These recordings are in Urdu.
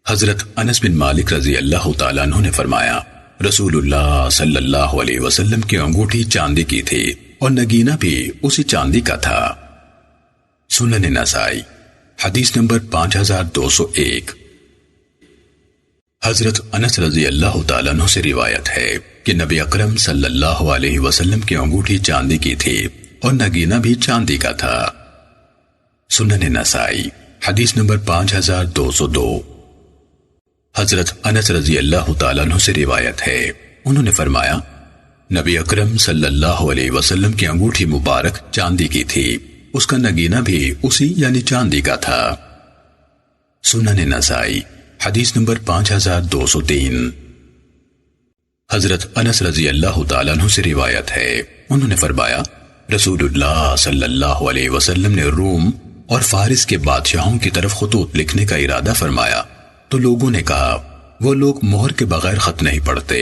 حضرت انس بن مالک رضی اللہ تعالیٰ عنہ نے فرمایا رسول اللہ صلی اللہ علیہ وسلم کی انگوٹھی چاندی کی تھی اور نگینہ بھی اسی چاندی کا تھا۔ سنن نسائی حدیث نمبر 5201۔ حضرت انس رضی اللہ تعالیٰ عنہ سے روایت ہے کہ نبی اکرم صلی اللہ علیہ وسلم کی انگوٹھی چاندی کی تھی اور نگینہ بھی چاندی کا تھا۔ سنن نسائی حدیث نمبر 5202۔ حضرت انس رضی اللہ تعالیٰ عنہ سے روایت ہے انہوں نے فرمایا نبی اکرم صلی اللہ علیہ وسلم کی انگوٹھی مبارک چاندی کی تھی، اس کا نگینہ بھی اسی یعنی چاندی کا تھا۔ سنن نسائی حدیث نمبر 5203۔ حضرت انس رضی اللہ تعالیٰ عنہ سے روایت ہے انہوں نے فرمایا رسول اللہ صلی اللہ علیہ وسلم نے روم اور فارس کے بادشاہوں کی طرف خطوط لکھنے کا ارادہ فرمایا تو لوگوں نے کہا وہ لوگ مہر کے بغیر خط نہیں پڑھتے،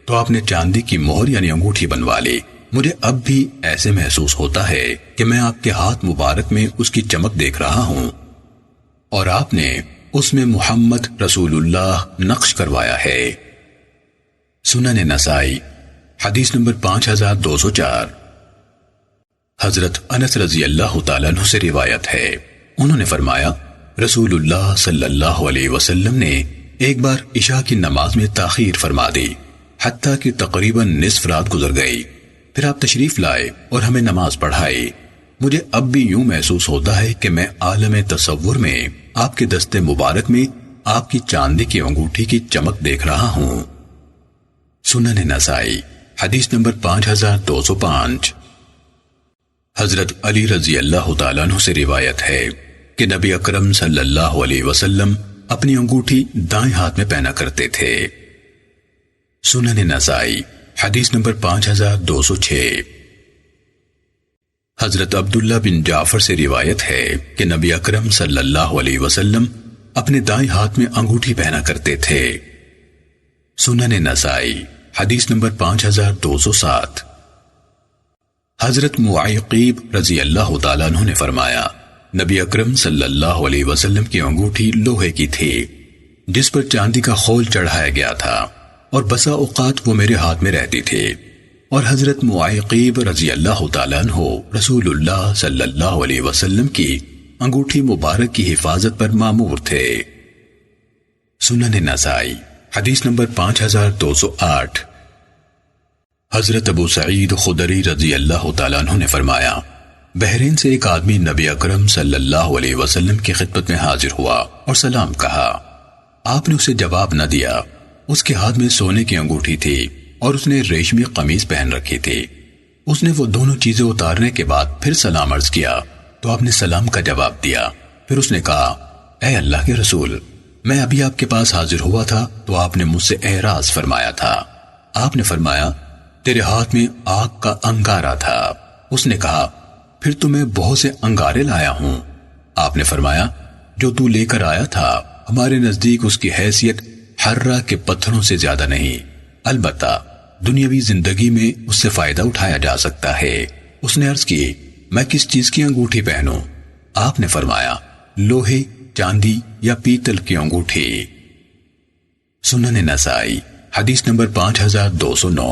تو آپ نے چاندی کی مہر یعنی انگوٹھی بنوا لی۔ مجھے اب بھی ایسے محسوس ہوتا ہے کہ میں آپ کے ہاتھ مبارک میں اس کی چمک دیکھ رہا ہوں، اور آپ نے اس میں محمد رسول اللہ نقش کروایا ہے۔ سنن نسائی حدیث نمبر 5204۔ حضرت انس رضی اللہ تعالیٰ عنہ سے روایت ہے انہوں نے فرمایا رسول اللہ صلی اللہ علیہ وسلم نے ایک بار عشاء کی نماز میں تاخیر فرما دی حتیٰ کہ تقریباً نصف رات گزر گئی، پھر آپ تشریف لائے اور ہمیں نماز پڑھائی۔ مجھے اب بھی یوں محسوس ہوتا ہے کہ میں عالم تصور میں آپ کے دستے مبارک میں آپ کی چاندی کی انگوٹھی کی چمک دیکھ رہا ہوں۔ سنن نسائی حدیث نمبر 5205۔ حضرت علی رضی اللہ تعالیٰ عنہ سے روایت ہے کہ نبی اکرم صلی اللہ علیہ وسلم اپنی انگوٹھی دائیں ہاتھ میں پہنا کرتے تھے۔ سنن نسائی حدیث نمبر 5206۔ حضرت عبداللہ بن جعفر سے روایت ہے کہ نبی اکرم صلی اللہ علیہ وسلم اپنے دائیں ہاتھ میں انگوٹھی پہنا کرتے تھے۔ سنن نسائی حدیث نمبر 5207۔ حضرت معیقیب رضی اللہ تعالیٰ عنہ نے فرمایا نبی اکرم صلی اللہ علیہ وسلم کی انگوٹھی لوہے کی تھی جس پر چاندی کا خول چڑھایا گیا تھا، اور بسا اوقات وہ میرے ہاتھ میں رہتی تھی، اور حضرت معیقیب رضی اللہ تعالیٰ عنہ رسول اللہ صلی اللہ علیہ وسلم کی انگوٹھی مبارک کی حفاظت پر مامور تھے۔ سنن نسائی حدیث نمبر 5208۔ حضرت ابو سعید خدری رضی اللہ تعالیٰ عنہ نے فرمایا بحرین سے ایک آدمی نبی اکرم صلی اللہ علیہ وسلم کی خدمت میں حاضر ہوا اور سلام کہا۔ آپ نے اسے جواب نہ دیا۔ اس کے ہاتھ میں سونے کی انگوٹھی تھی اور اس نے ریشمی قمیض پہن رکھی تھی۔ اس نے وہ دونوں چیزیں اتارنے کے بعد پھر سلام عرض کیا تو آپ نے سلام کا جواب دیا۔ پھر اس نے کہا اے اللہ کے رسول، میں ابھی آپ کے پاس حاضر ہوا تھا تو آپ نے مجھ سے اعراض فرمایا تھا۔ آپ نے فرمایا تیرے ہاتھ میں آگ کا انگارہ تھا۔ اس نے کہا پھر تو میں بہت سے انگارے لایا ہوں۔ آپ نے فرمایا جو تو لے کر آیا تھا ہمارے نزدیک اس کی حیثیت حرہ کے پتھروں سے زیادہ نہیں، البتہ دنیاوی زندگی میں اس سے فائدہ اٹھایا جا سکتا ہے۔ اس نے عرض کی میں کس چیز کی انگوٹھی پہنوں؟ آپ نے فرمایا لوہے، چاندی یا پیتل کی انگوٹھی۔ سنن نسائی حدیث نمبر 5209۔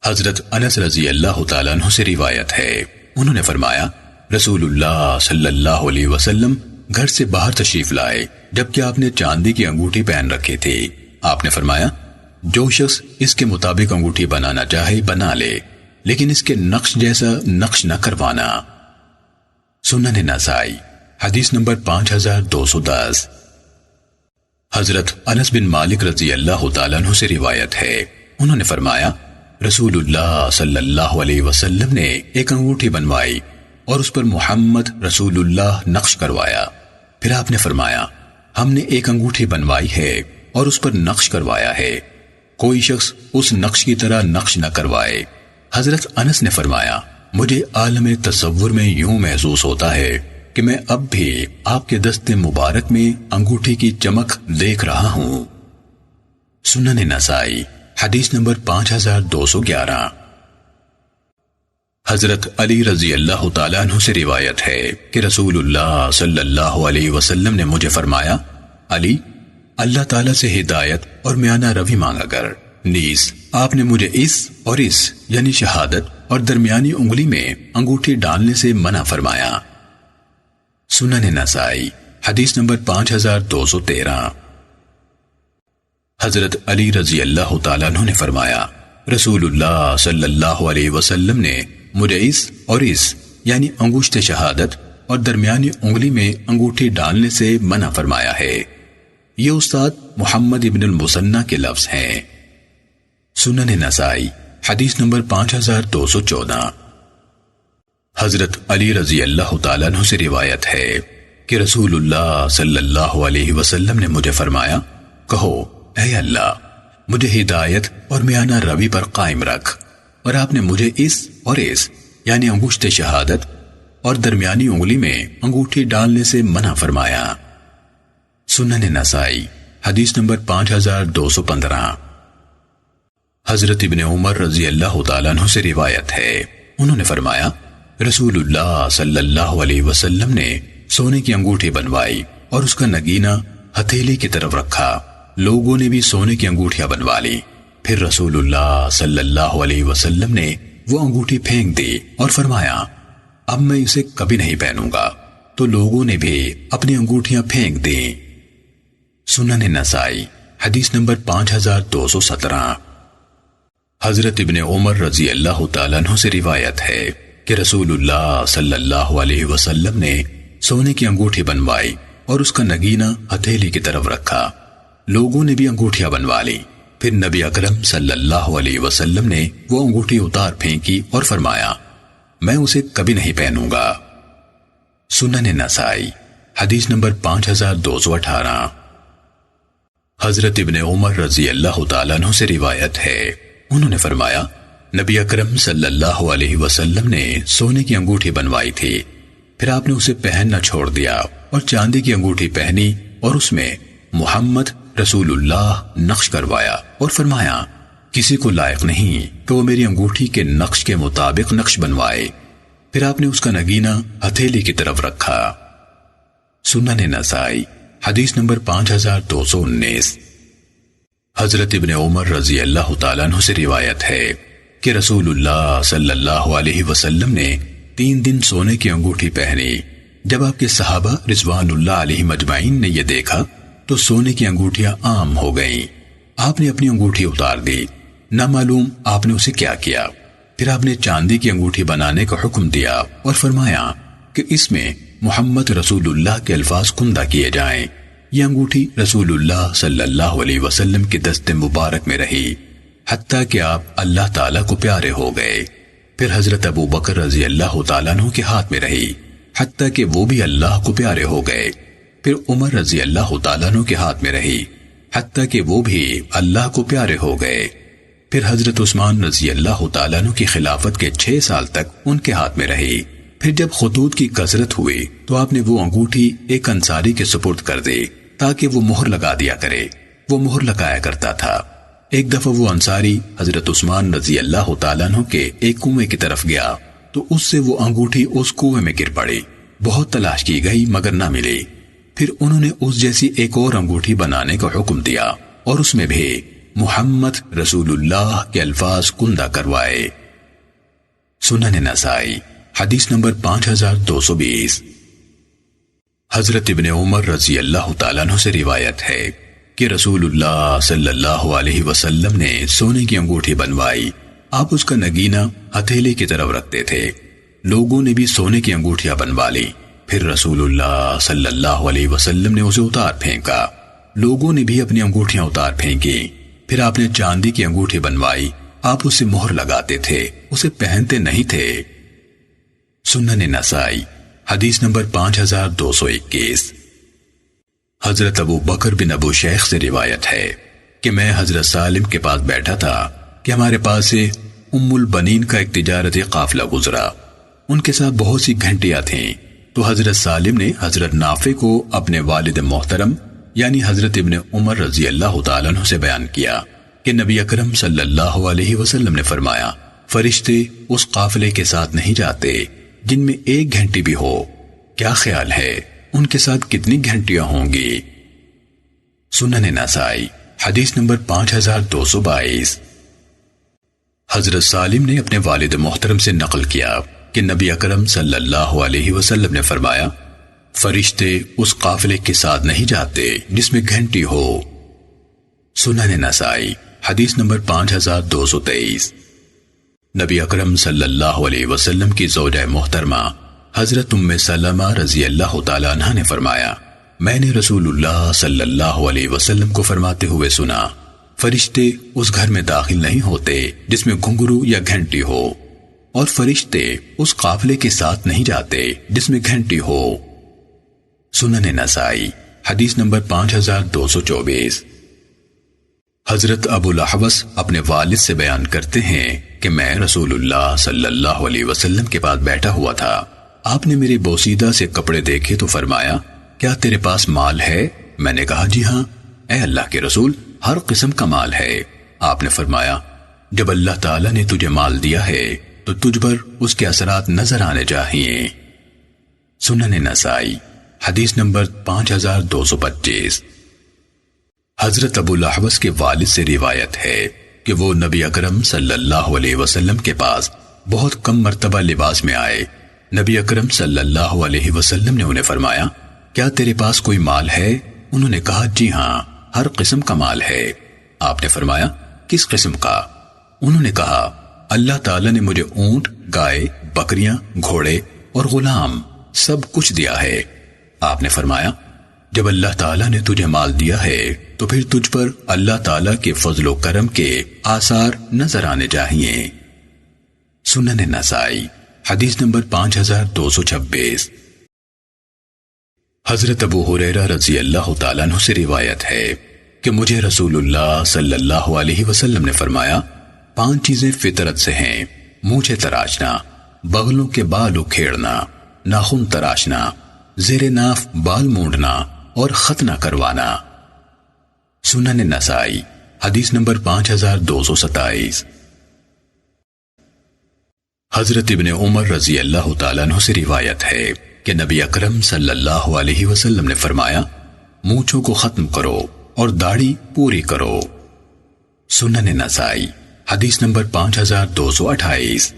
حضرت انس رضی اللہ تعالیٰ عنہ سے روایت ہے انہوں نے فرمایا رسول اللہ صلی اللہ علیہ وسلم گھر سے باہر تشریف لائے جبکہ آپ نے چاندی کی انگوٹھی پہن رکھی تھی۔ آپ نے فرمایا جو شخص اس کے مطابق انگوٹھی بنانا چاہے بنا لے، لیکن اس کے نقش جیسا نقش نہ کروانا۔ سنن نسائی حدیث نمبر 5210۔ حضرت انس بن مالک رضی اللہ تعالیٰ عنہ سے روایت ہے انہوں نے فرمایا رسول اللہ صلی اللہ علیہ وسلم نے ایک انگوٹھی بنوائی اور اس پر محمد رسول اللہ نقش کروایا۔ پھر آپ نے فرمایا ہم نے ایک انگوٹھی بنوائی ہے اور اس پر نقش کروایا ہے، کوئی شخص اس نقش کی طرح نقش نہ کروائے۔ حضرت انس نے فرمایا مجھے عالم تصور میں یوں محسوس ہوتا ہے کہ میں اب بھی آپ کے دست مبارک میں انگوٹھی کی چمک دیکھ رہا ہوں۔ سنن نسائی حدیث نمبر 5211۔ حضرت علی رضی اللہ تعالیٰ عنہ سے روایت ہے کہ رسول اللہ صلی اللہ علیہ وسلم نے مجھے فرمایا علی، اللہ تعالیٰ سے ہدایت اور میانہ روی مانگا کر۔ نیز آپ نے مجھے اس اور اس یعنی شہادت اور درمیانی انگلی میں انگوٹھی ڈالنے سے منع فرمایا۔ سنن نسائی حدیث نمبر 5213۔ حضرت علی رضی اللہ تعالیٰ عنہ نے فرمایا، رسول اللہ صلی اللہ علیہ وسلم نے مجھے اس اور اس یعنی انگشت شہادت اور درمیانی انگلی میں انگوٹھی ڈالنے سے منع فرمایا ہے۔ یہ استاد محمد ابن المثنی کے لفظ ہیں۔ سنن نسائی حدیث نمبر 5214۔ حضرت علی رضی اللہ تعالیٰ عنہ سے روایت ہے کہ رسول اللہ صلی اللہ علیہ وسلم نے مجھے فرمایا، کہو اے اللہ مجھے ہدایت اور میانہ روی پر قائم رکھ، اور آپ نے مجھے اس اور اس یعنی انگشت شہادت اور درمیانی انگلی میں انگوٹھی ڈالنے سے منع فرمایا۔ سنن نسائی حدیث نمبر 5215۔ حضرت ابن عمر رضی اللہ تعالیٰ عنہ سے روایت ہے، انہوں نے فرمایا، رسول اللہ صلی اللہ علیہ وسلم نے سونے کی انگوٹھی بنوائی اور اس کا نگینہ ہتھیلی کی طرف رکھا، لوگوں نے بھی سونے کی انگوٹھیاں بنوا لی۔ پھر رسول اللہ صلی اللہ علیہ وسلم نے وہ انگوٹھی پھینک دی اور فرمایا، اب میں اسے کبھی نہیں پہنوں گا، تو لوگوں نے بھی اپنی انگوٹھیاں پھینک دیں۔ سنن نسائی حدیث نمبر 5217۔ حضرت ابن عمر رضی اللہ تعالیٰ عنہ سے روایت ہے کہ رسول اللہ صلی اللہ علیہ وسلم نے سونے کی انگوٹھی بنوائی اور اس کا نگینہ ہتھیلی کی طرف رکھا، لوگوں نے بھی انگوٹھیاں بنوا لی۔ پھر نبی اکرم صلی اللہ علیہ وسلم نے وہ انگوٹھی اتار پھینکی اور فرمایا، میں اسے کبھی نہیں پہنوں گا۔ سنن نسائی حدیث نمبر 5218۔ حضرت ابن عمر رضی اللہ تعالیٰ عنہ سے روایت ہے، انہوں نے فرمایا، نبی اکرم صلی اللہ علیہ وسلم نے سونے کی انگوٹھی بنوائی تھی، پھر آپ نے اسے پہننا چھوڑ دیا اور چاندی کی انگوٹھی پہنی اور اس میں محمد رسول اللہ نقش کروایا اور فرمایا، کسی کو لائق نہیں کہ وہ میری انگوٹھی کے نقش کے مطابق نقش بنوائے۔ پھر آپ نے اس کا نگینہ ہتھیلی کی طرف رکھا۔ سنن نسائی حدیث نمبر 5219۔ حضرت ابن عمر رضی اللہ تعالیٰ عنہ سے روایت ہے کہ رسول اللہ صلی اللہ علیہ وسلم نے 3 دن سونے کی انگوٹھی پہنی۔ جب آپ کے صحابہ رضوان اللہ علیہ مجمعین نے یہ دیکھا تو سونے کی انگوٹھیاں عام ہو گئیں۔ آپ نے اپنی انگوٹھی اتار دی، نہ معلوم آپ نے اسے کیا کیا۔ پھر آپ نے چاندی کی انگوٹھی بنانے کا حکم دیا اور فرمایا کہ اس میں محمد رسول اللہ کے الفاظ کندہ کیے جائیں۔ یہ انگوٹھی رسول اللہ صلی اللہ علیہ وسلم کے دست مبارک میں رہی حتیٰ کہ آپ اللہ تعالیٰ کو پیارے ہو گئے۔ پھر حضرت ابو بکر رضی اللہ تعالیٰ عنہ کے ہاتھ میں رہی حتیٰ کہ وہ بھی اللہ کو پیارے ہو گئے۔ پھر عمر رضی اللہ تعالیٰ عنہ کے ہاتھ میں رہی حتیٰ کہ وہ بھی اللہ کو پیارے ہو گئے۔ پھر حضرت عثمان رضی اللہ تعالیٰ عنہ کی خلافت کے 6 سال تک ان کے ہاتھ میں رہی۔ پھر جب خطوط کی کثرت ہوئی تو آپ نے وہ انگوٹھی ایک انصاری کے سپرد کر دی تاکہ وہ مہر لگا دیا کرے۔ وہ مہر لگایا کرتا تھا۔ ایک دفعہ وہ انصاری حضرت عثمان رضی اللہ تعالیٰ عنہ کے ایک کنویں کی طرف گیا تو اس سے وہ انگوٹھی اس کنویں میں گر پڑی۔ بہت تلاش کی گئی مگر نہ ملی۔ پھر انہوں نے اس جیسی ایک اور انگوٹھی بنانے کا حکم دیا اور اس میں بھی محمد رسول اللہ کے الفاظ کندہ کروائے۔ سنن نسائی حدیث نمبر 5220۔ حضرت ابن عمر رضی اللہ تعالیٰ عنہ سے روایت ہے کہ رسول اللہ صلی اللہ علیہ وسلم نے سونے کی انگوٹھی بنوائی۔ آپ اس کا نگینہ ہتھیلی کی طرف رکھتے تھے۔ لوگوں نے بھی سونے کی انگوٹھیاں بنوا لی۔ پھر رسول اللہ صلی اللہ علیہ وسلم نے اسے اتار پھینکا۔ لوگوں نے بھی اپنی انگوٹھیاں اتار پھینکی۔ پھر آپ نے چاندی کی انگوٹھی بنوائی۔ آپ اسے مہر لگاتے تھے، اسے پہنتے نہیں تھے۔ سنن نسائی حدیث نمبر 5221۔ حضرت ابو بکر بن ابو شیخ سے روایت ہے کہ میں حضرت سالم کے پاس بیٹھا تھا کہ ہمارے پاس سے ام البنین کا ایک تجارتی قافلہ گزرا۔ ان کے ساتھ بہت سی گھنٹیاں تھیں تو حضرت سالم نے حضرت نافع کو اپنے والد محترم یعنی حضرت ابن عمر رضی اللہ تعالیٰ عنہ سے بیان کیا کہ نبی اکرم صلی اللہ علیہ وسلم نے فرمایا، فرشتے اس قافلے کے ساتھ نہیں جاتے جن میں 1 گھنٹی بھی ہو۔ کیا خیال ہے ان کے ساتھ کتنی گھنٹیاں ہوں گی؟ سنن نسائی حدیث نمبر 5222۔ حضرت سالم نے اپنے والد محترم سے نقل کیا کہ نبی اکرم صلی اللہ علیہ وسلم نے فرمایا، فرشتے اس قافلے کے ساتھ نہیں جاتے جس میں گھنٹی ہو۔ سنن نسائی حدیث نمبر 5223۔ نبی اکرم صلی اللہ علیہ وسلم کی زوجہ محترمہ حضرت ام سلمہ رضی اللہ تعالیٰ عنہ نے فرمایا، میں نے رسول اللہ صلی اللہ علیہ وسلم کو فرماتے ہوئے سنا، فرشتے اس گھر میں داخل نہیں ہوتے جس میں گھنگرو یا گھنٹی ہو، اور فرشتے اس قافلے کے ساتھ نہیں جاتے جس میں گھنٹی ہو۔ سنن نسائی حدیث نمبر 5224۔ حضرت ابو الاحوص اپنے والد سے بیان کرتے ہیں کہ میں رسول اللہ صلی اللہ علیہ وسلم کے پاس بیٹھا ہوا تھا، آپ نے میری بوسیدہ سے کپڑے دیکھے تو فرمایا، کیا تیرے پاس مال ہے؟ میں نے کہا جی ہاں۔ اے اللہ کے رسول، ہر قسم کا مال ہے۔ آپ نے فرمایا، جب اللہ تعالیٰ نے تجھے مال دیا ہے تو تجھ پر اس کے اثرات نظر آنے چاہیے۔ سنن نسائی حدیث نمبر 5225۔ حضرت ابو الاحوص کے والد سے روایت ہے کہ وہ نبی اکرم صلی اللہ علیہ وسلم کے پاس بہت کم مرتبہ لباس میں آئے۔ نبی اکرم صلی اللہ علیہ وسلم نے انہیں فرمایا، کیا تیرے پاس کوئی مال ہے؟ انہوں نے کہا جی ہاں، ہر قسم کا مال ہے۔ آپ نے فرمایا، کس قسم کا؟ انہوں نے کہا، اللہ تعالیٰ نے مجھے اونٹ، گائے، بکریاں، گھوڑے اور غلام سب کچھ دیا ہے۔ آپ نے فرمایا، جب اللہ تعالیٰ نے تجھے مال دیا ہے تو پھر تجھ پر اللہ تعالیٰ کے فضل و کرم کے آثار نظر آنے چاہیے۔ سنن نسائی حدیث نمبر 5226۔ حضرت ابو ہریرہ رضی اللہ تعالیٰ عنہ سے روایت ہے کہ مجھے رسول اللہ صلی اللہ علیہ وسلم نے فرمایا، 5 چیزیں فطرت سے ہیں، مونچھیں تراشنا، بغلوں کے بال اکھیڑنا، ناخن تراشنا، زیر ناف بال مونڈنا اور ختنہ کروانا۔ سنن نسائی حدیث نمبر 5227۔ حضرت ابن عمر رضی اللہ تعالیٰ عنہ سے روایت ہے کہ نبی اکرم صلی اللہ علیہ وسلم نے فرمایا، مونچھوں کو ختم کرو اور داڑھی پوری کرو۔ سنن نسائی حدیث نمبر 5228۔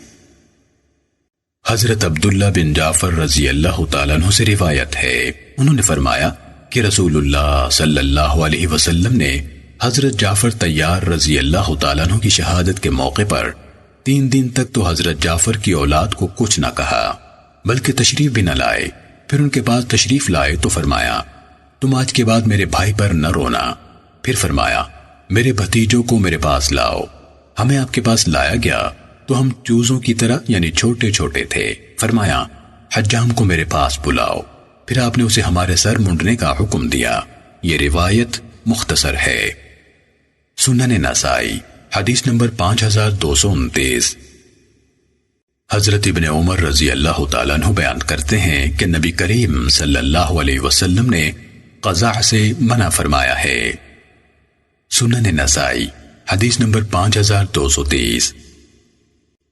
حضرت عبداللہ بن جعفر رضی اللہ تعالیٰ عنہ سے روایت ہے، انہوں نے فرمایا کہ رسول اللہ صلی اللہ علیہ وسلم نے حضرت جعفر طیار رضی اللہ تعالیٰ عنہ کی شہادت کے موقع پر 3 دن تک تو حضرت جعفر کی اولاد کو کچھ نہ کہا، بلکہ تشریف بھی نہ لائے۔ پھر ان کے پاس تشریف لائے تو فرمایا، تم آج کے بعد میرے بھائی پر نہ رونا۔ پھر فرمایا، میرے بھتیجوں کو میرے پاس لاؤ۔ ہمیں آپ کے پاس لایا گیا تو ہم چوزوں کی طرح یعنی چھوٹے چھوٹے تھے۔ فرمایا، حجام کو میرے پاس بلاؤ۔ پھر آپ نے اسے ہمارے سر منڈنے کا حکم دیا۔ یہ روایت مختصر ہے۔ سنن نسائی حدیث نمبر 5229۔ حضرت ابن عمر رضی اللہ تعالیٰ عنہ بیان کرتے ہیں کہ نبی کریم صلی اللہ علیہ وسلم نے قزح سے منع فرمایا ہے۔ سنن نسائی حدیث نمبر 5230۔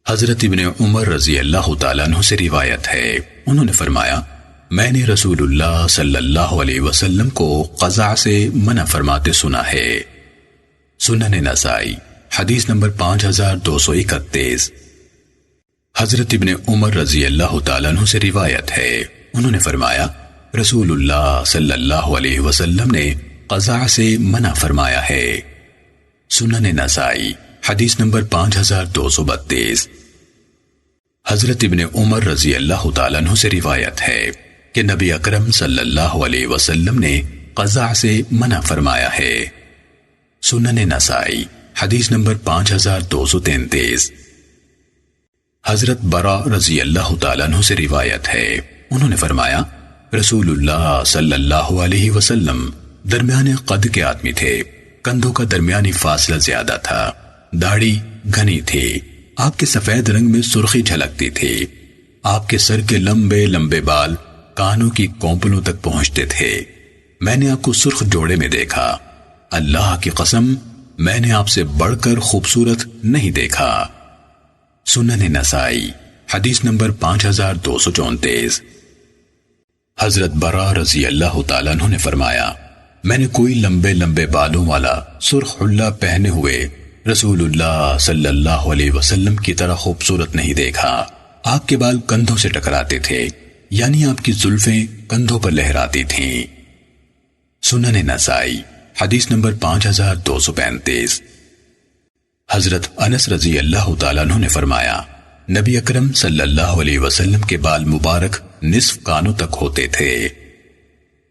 حضرت ابن عمر رضی اللہ تعالیٰ عنہ سے روایت ہے، انہوں نے فرمایا، میں نے رسول اللہ صلی اللہ علیہ وسلم کو قزح سے منع فرماتے سنا ہے۔ سنن نسائی حدیث نمبر 5231۔ حضرت ابن عمر رضی اللہ تعالیٰ عنہ سے روایت ہے، انہوں نے فرمایا، رسول اللہ صلی اللہ علیہ وسلم نے قزح سے منع فرمایا ہے۔ سنن نسائی حدیث نمبر 5232۔ حضرت ابن عمر رضی اللہ تعالیٰ عنہ سے روایت ہے کہ نبی اکرم صلی اللہ علیہ وسلم نے قزح سے منع فرمایا ہے۔ سنن نسائی حدیث نمبر 5233۔ حضرت برا رضی اللہ تعالیٰ عنہ سے روایت ہے، انہوں نے فرمایا، رسول اللہ صلی اللہ علیہ وسلم درمیانے قد کے آدمی تھے، کندھوں کا درمیانی فاصلہ زیادہ تھا، داڑھی گھنی تھی، آپ کے سفید رنگ میں سرخی جھلکتی تھی، آپ کے سر کے لمبے لمبے بال کانوں کی کونپلوں تک پہنچتے تھے۔ میں نے آپ کو سرخ جوڑے میں دیکھا، اللہ کی قسم میں نے آپ سے بڑھ کر خوبصورت نہیں دیکھا۔ سنن نسائی حدیث نمبر 5234۔ حضرت برا رضی اللہ تعالیٰ عنہ نے فرمایا، میں نے کوئی لمبے لمبے بالوں والا سرخ حلہ پہنے ہوئے رسول اللہ صلی اللہ علیہ وسلم کی طرح خوبصورت نہیں دیکھا۔ آپ کے بال کندھوں سے ٹکراتے تھے، یعنی آپ کی زلفیں کندھوں پر لہراتی تھیں۔ سنن نسائی حدیث نمبر 5235۔ حضرت انس رضی اللہ تعالیٰ عنہ نے فرمایا، نبی اکرم صلی اللہ علیہ وسلم کے بال مبارک نصف کانوں تک ہوتے تھے۔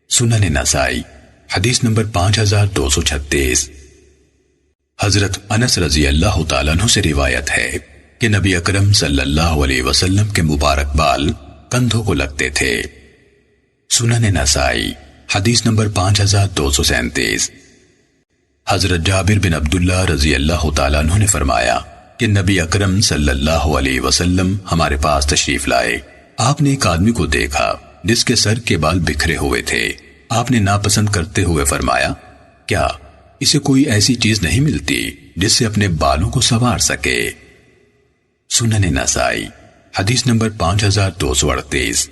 سنن نسائی حدیث نمبر 5236۔ حضرت انس رضی اللہ تعالیٰ عنہ سے روایت ہے کہ نبی اکرم صلی اللہ علیہ وسلم کے مبارک بال کندھوں کو لگتے تھے۔ سنن نسائی حدیث نمبر 5237۔ حضرت جابر بن عبداللہ رضی اللہ تعالیٰ عنہ نے فرمایا کہ نبی اکرم صلی اللہ علیہ وسلم ہمارے پاس تشریف لائے۔ آپ نے ایک آدمی کو دیکھا جس کے سر کے بال بکھرے ہوئے تھے۔ آپ نے ناپسند کرتے ہوئے فرمایا، کیا اسے کوئی ایسی چیز نہیں ملتی جس سے اپنے بالوں کو سنوار سکے؟ سنن نسائی حدیث نمبر 5238۔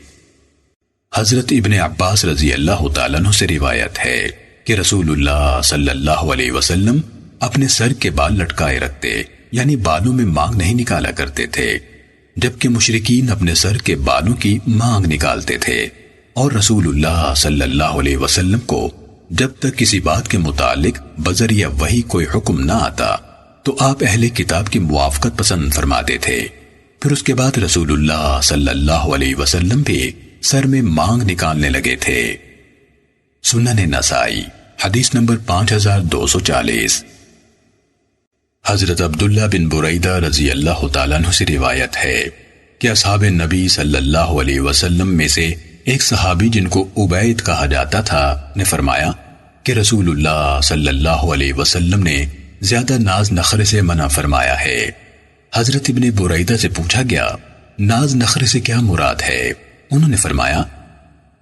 حضرت ابن عباس رضی اللہ تعالیٰ عنہ سے روایت ہے کہ رسول اللہ صلی اللہ علیہ وسلم اپنے سر کے بال لٹکائے رکھتے، یعنی بالوں میں مانگ نہیں نکالا کرتے تھے، جبکہ مشرکین اپنے سر کے بالوں کی مانگ نکالتے تھے، اور رسول اللہ صلی اللہ علیہ وسلم کو جب تک کسی بات کے متعلق بذریعہ وحی کوئی حکم نہ آتا تو آپ اہل کتاب کی موافقت پسند فرماتے تھے۔ پھر اس کے بعد رسول اللہ صلی اللہ علیہ وسلم بھی سر میں مانگ نکالنے لگے تھے۔ سنن نسائی حدیث نمبر 5240۔ حضرت عبداللہ بن بریدہ رضی اللہ تعالیٰ عنہ سے روایت ہے کہ اصحاب نبی صلی اللہ علیہ وسلم میں سے ایک صحابی جن کو عبید کہا جاتا تھا نے فرمایا کہ رسول اللہ صلی اللہ علیہ وسلم نے زیادہ ناز نخرے سے منع فرمایا ہے۔ حضرت ابن بریدہ سے پوچھا گیا، ناز نخرے سے کیا مراد ہے؟ انہوں نے فرمایا،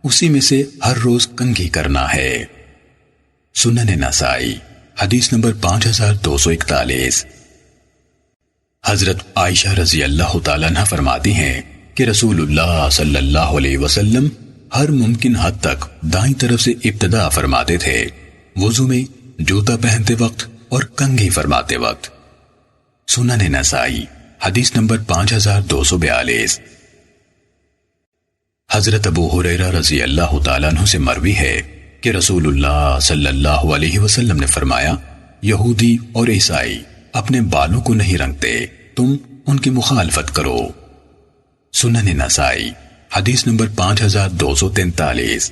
اسی میں سے ہر روز کنگھی کرنا ہے۔ سنن نسائی حدیث نمبر 5241۔ حضرت عائشہ رضی اللہ تعالیٰ عنہ فرماتی ہیں کہ رسول اللہ صلی اللہ علیہ وسلم ہر ممکن حد تک دائیں طرف سے ابتدا فرماتے تھے، وضو میں، جوتا پہنتے وقت اور کنگھی فرماتے وقت۔ سنن نسائی حدیث نمبر 5242۔ حضرت ابو ہریرہ رضی اللہ تعالیٰ عنہ سے مروی ہے کہ رسول اللہ صلی اللہ علیہ وسلم نے فرمایا، یہودی اور عیسائی اپنے بالوں کو نہیں رنگتے، تم ان کی مخالفت کرو۔ سنن نسائی حدیث نمبر 5243۔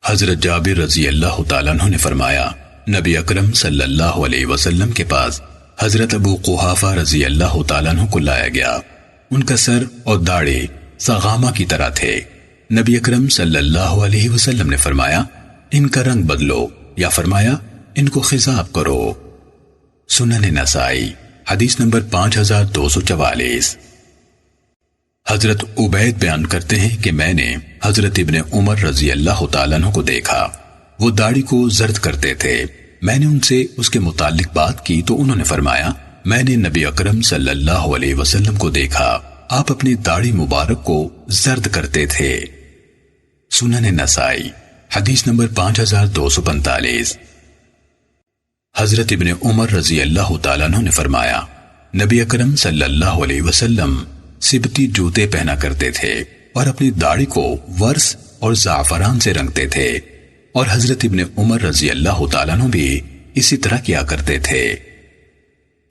حضرت جابر رضی اللہ تعالیٰ عنہ نے فرمایا، نبی اکرم صلی اللہ علیہ وسلم کے پاس حضرت ابو قحافہ رضی اللہ تعالیٰ عنہ کو لایا گیا۔ ان کا سر اور داڑھی سغامہ کی طرح تھے۔ نبی اکرم صلی اللہ علیہ وسلم نے فرمایا، ان کا رنگ بدلو، یا فرمایا ان کو خضاب کرو۔ سنن نسائی حدیث نمبر 5244۔ حضرت عبید بیان کرتے ہیں کہ میں نے حضرت ابن عمر رضی اللہ تعالیٰ عنہ کو دیکھا، وہ داڑھی کو زرد کرتے تھے۔ میں نے ان سے اس کے متعلق بات کی تو انہوں نے فرمایا، میں نے نبی اکرم صلی اللہ علیہ وسلم کو دیکھا، آپ اپنی داڑھی مبارک کو زرد کرتے تھے۔ سنن نسائی حدیث نمبر 5245۔ حضرت ابن عمر رضی اللہ تعالیٰ عنہ نے فرمایا، نبی اکرم صلی اللہ علیہ وسلم سبتی جوتے پہنا کرتے تھے اور اپنی داڑھی کو ورس اور زعفران سے رنگتے تھے، اور حضرت ابن عمر رضی اللہ تعالیٰ عنہ بھی اسی طرح کیا کرتے تھے۔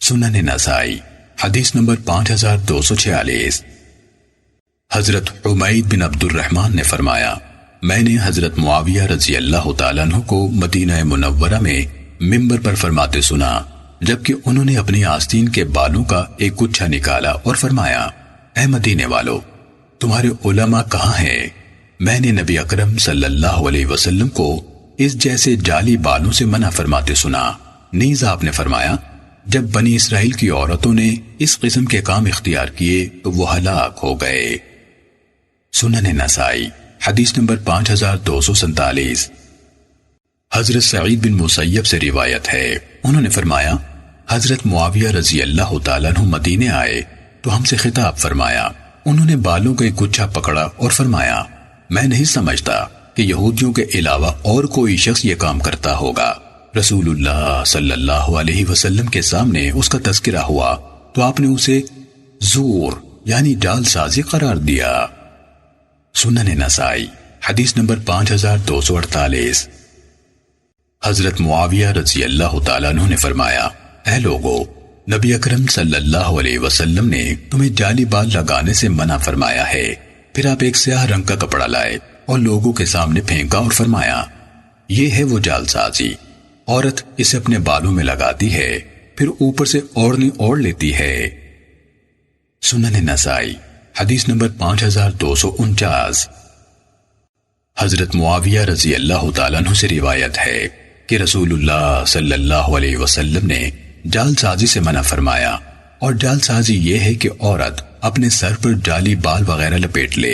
سنن نسائی حدیث نمبر 5246۔ حضرت حمید بن عبد الرحمن نے فرمایا، میں نے حضرت معاویہ رضی اللہ تعالیٰ عنہ کو مدینہ منورہ میں ممبر پر فرماتے سنا، جبکہ انہوں نے اپنی آستین کے بالوں کا ایک گچھا نکالا اور فرمایا، اے مدینے والو، تمہارے علماء کہاں ہیں؟ میں نے نبی اکرم صلی اللہ علیہ وسلم کو اس جیسے جعلی بالوں سے منع فرماتے سنا۔ نیز آپ نے فرمایا، جب بنی اسرائیل کی عورتوں نے اس قسم کے کام اختیار کیے تو وہ ہلاک ہو گئے۔ سنن نسائی حدیث نمبر 5247۔ حضرت سعید بن مسیب سے روایت ہے، انہوں نے فرمایا، حضرت معاویہ رضی اللہ تعالیٰ عنہ مدینے آئے تو ہم سے خطاب فرمایا۔ انہوں نے بالوں کا ایک گچھا پکڑا اور فرمایا، میں نہیں سمجھتا کہ یہودیوں کے علاوہ اور کوئی شخص یہ کام کرتا ہوگا۔ رسول اللہ صلی اللہ علیہ وسلم کے سامنے اس کا تذکرہ ہوا تو آپ نے اسے زور یعنی جعل سازی قرار دیا۔ سنن نسائی حدیث نمبر 5248۔ حضرت معاویہ رضی اللہ تعالیٰ عنہ نے فرمایا، اے لوگو، نبی اکرم صلی اللہ علیہ وسلم نے تمہیں جعلی بال لگانے سے منع فرمایا ہے۔ پھر آپ ایک سیاہ رنگ کا کپڑا لائے اور لوگوں کے سامنے پھینکا اور فرمایا، یہ ہے وہ جعل سازی، عورت اسے اپنے بالوں میں لگاتی ہے پھر اوپر سے اوڑھنی اوڑھ لیتی ہے۔ سنن نسائی حدیث نمبر 5249۔ حضرت معاویہ رضی اللہ تعالیٰ عنہ سے روایت ہے کہ رسول اللہ صلی اللہ علیہ وسلم نے جعل سازی سے منع فرمایا، اور جعل سازی یہ ہے کہ عورت اپنے سر پر جعلی بال وغیرہ لپیٹ لے۔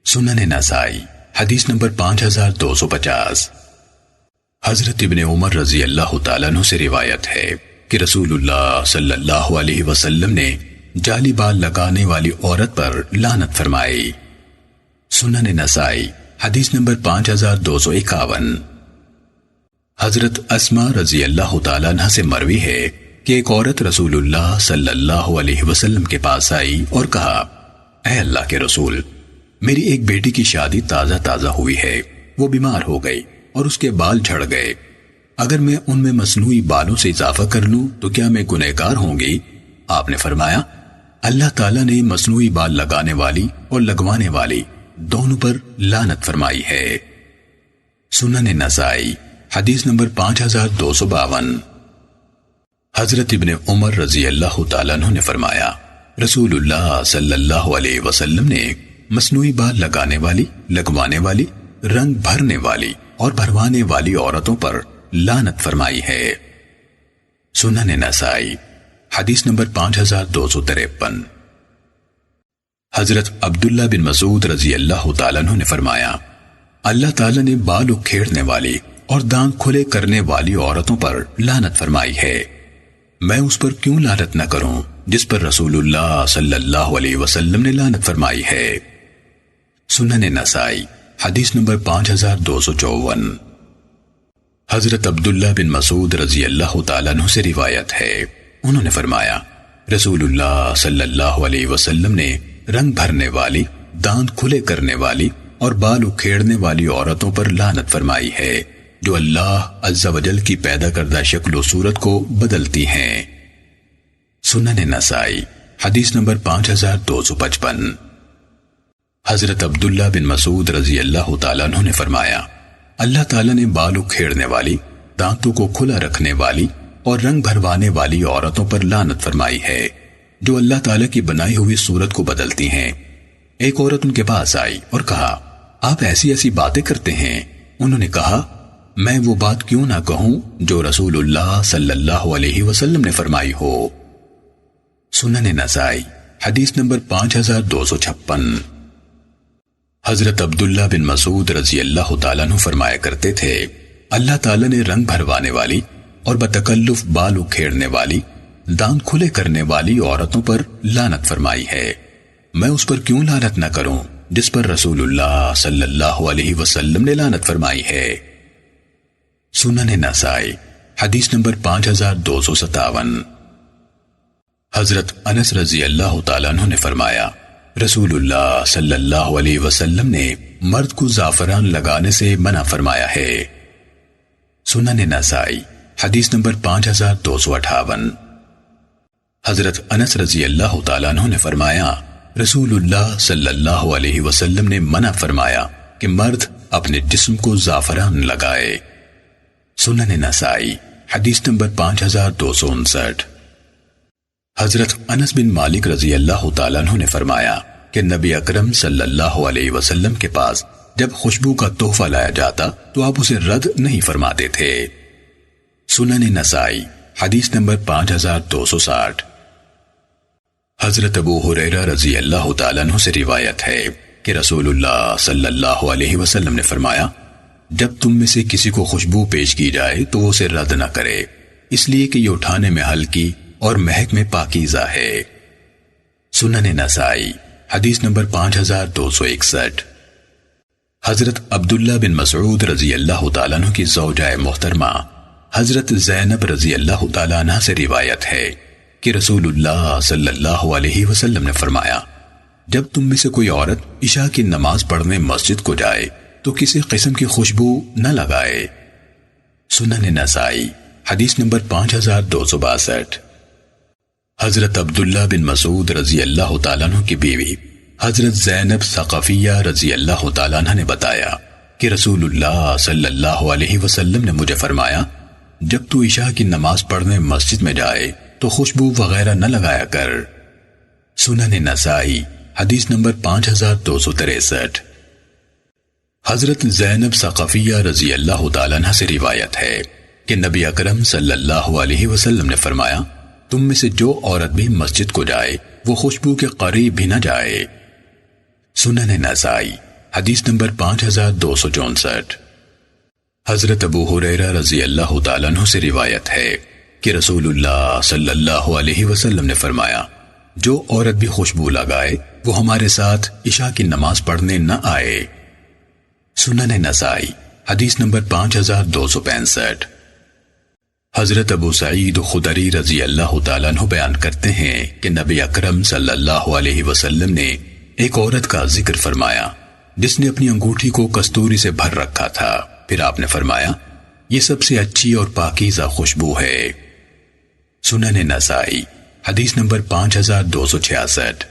سنن نسائی حدیث نمبر 5250۔ حضرت ابن عمر رضی اللہ تعالیٰ عنہ سے روایت ہے کہ رسول اللہ صلی اللہ علیہ وسلم نے جعلی بال لگانے والی عورت پر لعنت فرمائی۔ سنن نسائی حدیث نمبر 5251۔ حضرت اسماء رضی اللہ تعالیٰ عنہ سے مروی ہے کہ ایک عورت رسول اللہ صلی اللہ علیہ وسلم کے پاس آئی اور کہا، اے اللہ کے رسول، میری ایک بیٹی کی شادی تازہ ہوئی ہے، وہ بیمار ہو گئی اور اس کے بال جھڑ گئے، اگر میں ان میں مصنوعی بالوں سے اضافہ کر لوں تو کیا میں گنہگار ہوں گی؟ آپ نے فرمایا، اللہ تعالیٰ نے مصنوعی بال لگانے والی اور لگوانے والی دونوں پر لعنت فرمائی ہے۔ سنن نسائی حدیث نمبر 5252۔ حضرت ابن عمر رضی اللہ تعالیٰ عنہ نے فرمایا، رسول اللہ صلی اللہ علیہ وسلم نے مصنوعی بال لگانے والی، لگوانے والی، رنگ بھرنے والی اور بھروانے والی عورتوں پر لعنت فرمائی ہے۔ سنن نسائی حدیث نمبر 5253۔ حضرت عبداللہ بن مسعود رضی اللہ تعالیٰ عنہ نے فرمایا، اللہ تعالیٰ نے بال اکھیڑنے والی اور دانت کھلے کرنے والی عورتوں پر لعنت فرمائی ہے، میں اس پر کیوں لعنت نہ کروں جس پر رسول اللہ صلی اللہ علیہ وسلم نے لعنت فرمائی ہے۔ سنن نسائی حدیث نمبر 5254۔ حضرت عبداللہ بن مسعود رضی اللہ تعالیٰ عنہ سے روایت ہے، انہوں نے فرمایا، رسول اللہ صلی اللہ علیہ وسلم نے رنگ بھرنے والی، دانت کھلے کرنے والی اور بال اکھیڑنے والی عورتوں پر لعنت فرمائی ہے، جو اللہ عز و جل کی پیدا کردہ شکل و صورت کو بدلتی ہیں۔ سنن نسائی حدیث نمبر 5255۔ حضرت عبداللہ بن مسعود رضی اللہ تعالیٰ عنہ نے فرمایا، اللہ تعالیٰ نے بال اکھیڑنے والی، دانتوں کو کھلا رکھنے والی اور رنگ بھروانے والی عورتوں پر لعنت فرمائی ہے، جو اللہ تعالیٰ کی بنائی ہوئی صورت کو بدلتی ہیں۔ ایک عورت ان کے پاس آئی اور کہا، آپ ایسی باتیں کرتے ہیں۔ انہوں نے کہا، میں وہ بات کیوں نہ کہوں جو رسول اللہ صلی اللہ علیہ وسلم نے فرمائی ہو۔ سنن نسائی حدیث نمبر 5256۔ حضرت عبداللہ بن مسعود رضی اللہ تعالیٰ عنہ فرمایا کرتے تھے، اللہ تعالیٰ نے رنگ بھروانے والی اور بتکلف بال اکھیڑنے والی، دانت کھلے کرنے والی عورتوں پر لعنت فرمائی ہے، میں اس پر کیوں لعنت نہ کروں جس پر رسول اللہ صلی اللہ علیہ وسلم نے لعنت فرمائی ہے۔ سنن نسائی حدیث نمبر 5257۔ حضرت انس رضی اللہ تعالیٰ عنہ نے فرمایا، رسول اللہ صلی اللہ علیہ وسلم نے مرد کو زعفران لگانے سے منع فرمایا ہے۔ سنن نسائی حدیث نمبر 5258۔ حضرت انس رضی اللہ تعالیٰ عنہ نے فرمایا، رسول اللہ صلی اللہ علیہ وسلم نے منع فرمایا کہ مرد اپنے جسم کو زعفران لگائے۔ سنن نسائی حدیث نمبر 5259۔ حضرت انس بن مالک رضی اللہ تعالیٰ عنہ نے فرمایا کہ نبی اکرم صلی اللہ علیہ وسلم کے پاس جب خوشبو کا تحفہ لایا جاتا تو آپ اسے رد نہیں فرماتے تھے۔ سنن نسائی حدیث نمبر 5260۔ حضرت ابو ہریرہ رضی اللہ تعالیٰ عنہ سے روایت ہے کہ رسول اللہ صلی اللہ علیہ وسلم نے فرمایا، جب تم میں سے کسی کو خوشبو پیش کی جائے تو اسے رد نہ کرے، اس لیے کہ یہ اٹھانے میں ہلکی اور مہک میں پاکیزہ ہے۔ سنن نسائی حدیث نمبر 5261۔ حضرت عبداللہ بن مسعود رضی اللہ تعالیٰ عنہ کی زوجہ محترمہ حضرت زینب رضی اللہ تعالیٰ عنہ سے روایت ہے کہ رسول اللہ صلی اللہ علیہ وسلم نے فرمایا، جب تم میں سے کوئی عورت عشاء کی نماز پڑھنے مسجد کو جائے تو کسی قسم کی خوشبو نہ لگائے۔ سنن نسائی حدیث نمبر 5262۔ حضرت عبداللہ بن مسعود رضی اللہ تعالیٰ عنہ کی بیوی حضرت زینب ثقفیہ رضی اللہ تعالیٰ عنہ نے بتایا کہ رسول اللہ صلی اللہ علیہ وسلم نے مجھے فرمایا، جب تو عشاء کی نماز پڑھنے مسجد میں جائے تو خوشبو وغیرہ نہ لگایا کر۔ سنن نسائی حدیث نمبر 5263۔ حضرت زینب ثقفیہ رضی اللہ تعالیٰ عنہ سے روایت ہے کہ نبی اکرم صلی اللہ علیہ وسلم نے فرمایا، تم میں سے جو عورت بھی مسجد کو جائے وہ خوشبو کے قریب بھی نہ جائے۔ سنن نسائی حدیث نمبر 5264۔ حضرت ابو ہریرہ رضی اللہ تعالیٰ عنہ سے روایت ہے کہ رسول اللہ صلی اللہ علیہ وسلم نے فرمایا، جو عورت بھی خوشبو لگائے وہ ہمارے ساتھ عشاء کی نماز پڑھنے نہ آئے۔ سنن نسائی حدیث نمبر 5265۔ حضرت ابو سعید خدری رضی اللہ تعالیٰ عنہ بیان کرتے ہیں کہ نبی اکرم صلی اللہ علیہ وسلم نے ایک عورت کا ذکر فرمایا جس نے اپنی انگوٹھی کو کستوری سے بھر رکھا تھا، پھر آپ نے فرمایا، یہ سب سے اچھی اور پاکیزہ خوشبو ہے۔ سنن نسائی حدیث نمبر 5266۔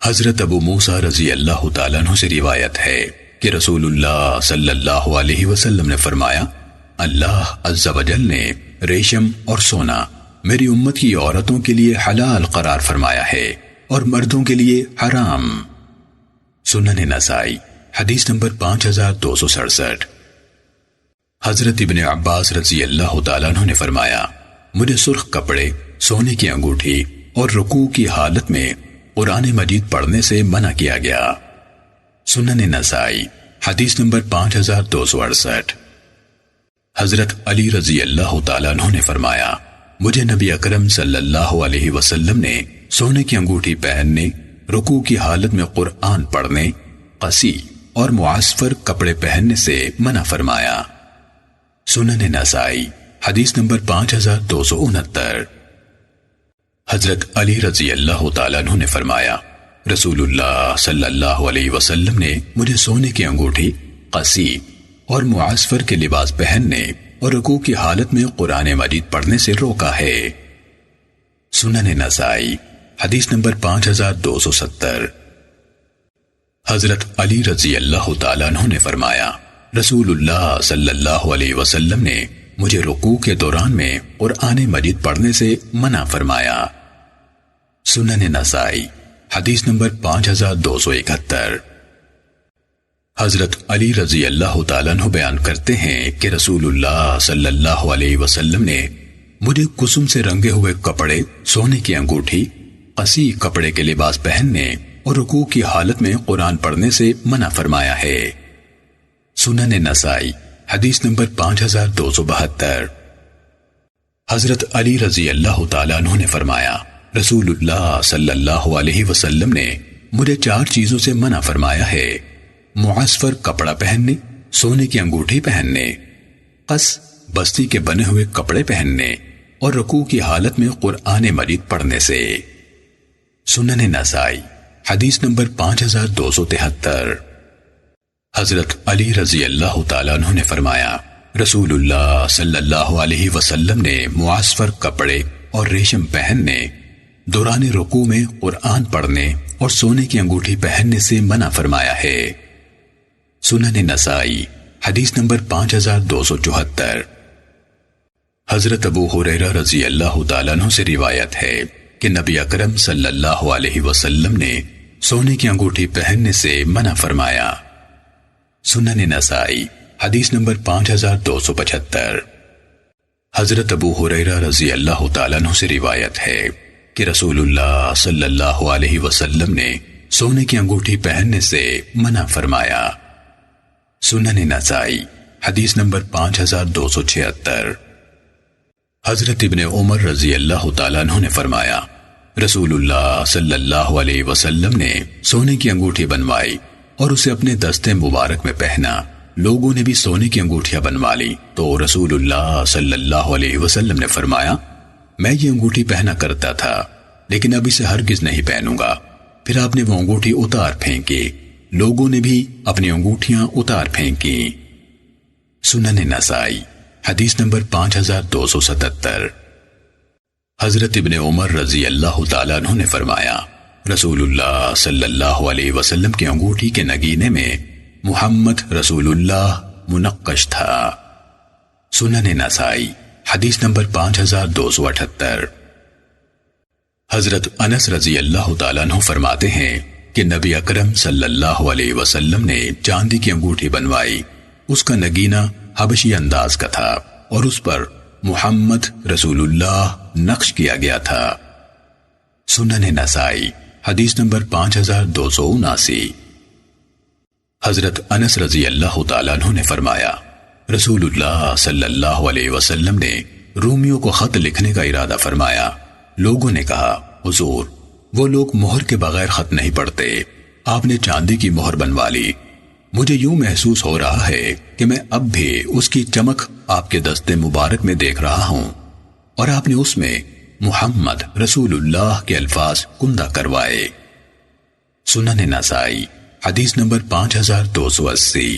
حضرت ابو موسیٰ رضی اللہ تعالیٰ عنہ سے روایت ہے کہ رسول اللہ صلی اللہ علیہ وسلم نے فرمایا، اللہ عز و جل نے ریشم اور سونا میری امت کی عورتوں کے لیے حلال قرار فرمایا ہے اور مردوں کے لیے حرام۔ سنن نسائی حدیث نمبر 5267۔ حضرت ابن عباس رضی اللہ تعالیٰ عنہ نے فرمایا، مجھے سرخ کپڑے، سونے کی انگوٹھی اور رکوع کی حالت میں قرآن مجید پڑھنے سے منع کیا گیا۔ سنن نسائی حدیث نمبر 5268۔ حضرت علی رضی اللہ تعالیٰ عنہ نے فرمایا، مجھے نبی اکرم صلی اللہ علیہ وسلم نے سونے کی انگوٹھی پہننے، رکوع کی حالت میں قرآن پڑھنے، قصی اور معصفر کپڑے پہننے سے منع فرمایا۔ سنن نسائی حدیث نمبر 5269۔ حضرت علی رضی اللہ تعالیٰ عنہ نے فرمایا، رسول اللہ صلی اللہ علیہ وسلم نے مجھے سونے کی انگوٹھی، قصی اور معصفر کے لباس پہننے اور رکوع کی حالت میں قرآن مجید پڑھنے سے روکا ہے۔ سنن نسائی حدیث نمبر 5270۔ حضرت علی رضی اللہ تعالیٰ عنہ نے فرمایا، رسول اللہ صلی اللہ علیہ وسلم نے مجھے رکوع کے دوران میں قرآن مجید پڑھنے سے منع فرمایا۔ سنن نسائی حدیث نمبر 5271۔ حضرت علی رضی اللہ تعالیٰ عنہ بیان کرتے ہیں کہ رسول اللہ صلی اللہ علیہ وسلم نے مجھے کسم سے رنگے ہوئے کپڑے، سونے کی انگوٹھی، قصی کپڑے کے لباس پہننے اور رکوع کی حالت میں قرآن پڑھنے سے منع فرمایا ہے۔ سنن نسائی حدیث نمبر 5272۔ حضرت علی رضی اللہ تعالیٰ عنہ نے فرمایا، رسول اللہ صلی اللہ علیہ وسلم نے مجھے 4 چیزوں سے منع فرمایا ہے، معصفر کپڑا پہننے، سونے کی انگوٹھی پہننے، قص بستی کے بنے ہوئے کپڑے پہننے اور رکوع کی حالت میں قرآن مجید پڑھنے سے۔ سنن نسائی حدیث نمبر 5273۔ حضرت علی رضی اللہ تعالیٰ عنہ نے فرمایا، رسول اللہ صلی اللہ علیہ وسلم نے معصفر کپڑے اور ریشم پہننے، دوران رکوع میں قرآن پڑھنے اور سونے کی انگوٹھی پہننے سے منع فرمایا ہے۔ سنن نسائی حدیث نمبر 5274۔ حضرت ابو ہریرہ رضی اللہ تعالیٰ عنہ سے روایت ہے کہ نبی اکرم صلی اللہ علیہ وسلم نے سونے کی انگوٹھی پہننے سے منع فرمایا۔ سنن نسائی حدیث نمبر 5275۔ حضرت ابو ہریرہ رضی اللہ تعالیٰ عنہ سے روایت ہے کہ رسول اللہ صلی اللہ علیہ وسلم نے سونے کی انگوٹھی پہننے سے منع فرمایا۔ سنن نسائی حدیث نمبر 5276۔ حضرت ابن عمر رضی اللہ تعالیٰ عنہ نے فرمایا، رسول اللہ صلی اللہ علیہ وسلم نے سونے کی انگوٹھی بنوائی اور اسے اپنے دستے مبارک میں پہنا۔ لوگوں نے بھی سونے کی انگوٹھیاں بنوا لی تو رسول اللہ صلی اللہ علیہ وسلم نے فرمایا، میں یہ انگوٹھی پہنا کرتا تھا لیکن اب اسے ہرگز نہیں پہنوں گا۔ پھر آپ نے وہ انگوٹھی اتار پھینکی۔ لوگوں نے بھی اپنی انگوٹھیاں اتار پھینکی۔ سنن نسائی حدیث نمبر 5277۔ حضرت ابن عمر رضی اللہ تعالیٰ عنہ نے فرمایا، رسول اللہ صلی اللہ علیہ وسلم کی انگوٹھی کے نگینے میں محمد رسول اللہ منقش تھا۔ سنن نسائی حدیث نمبر 5278۔ حضرت انس رضی اللہ تعالیٰ عنہ فرماتے ہیں کہ نبی اکرم صلی اللہ علیہ وسلم نے چاندی کی انگوٹھی بنوائی، اس کا نگینہ حبشی انداز کا تھا اور اس پر محمد رسول اللہ نقش کیا گیا تھا۔ سنن نسائی حدیث نمبر 5279۔ حضرت انس رضی اللہ تعالیٰ عنہ نے فرمایا، رسول اللہ صلی اللہ علیہ وسلم نے رومیوں کو خط لکھنے کا ارادہ فرمایا۔ لوگوں نے کہا، حضور وہ لوگ مہر کے بغیر خط نہیں پڑھتے، آپ نے چاندی کی مہر بنوا لی۔ مجھے یوں محسوس ہو رہا ہے کہ میں اب بھی اس کی چمک آپ کے دستے مبارک میں دیکھ رہا ہوں، اور آپ نے اس میں محمد رسول اللہ کے الفاظ کندہ کروائے۔ سنن نسائی حدیث نمبر 5280۔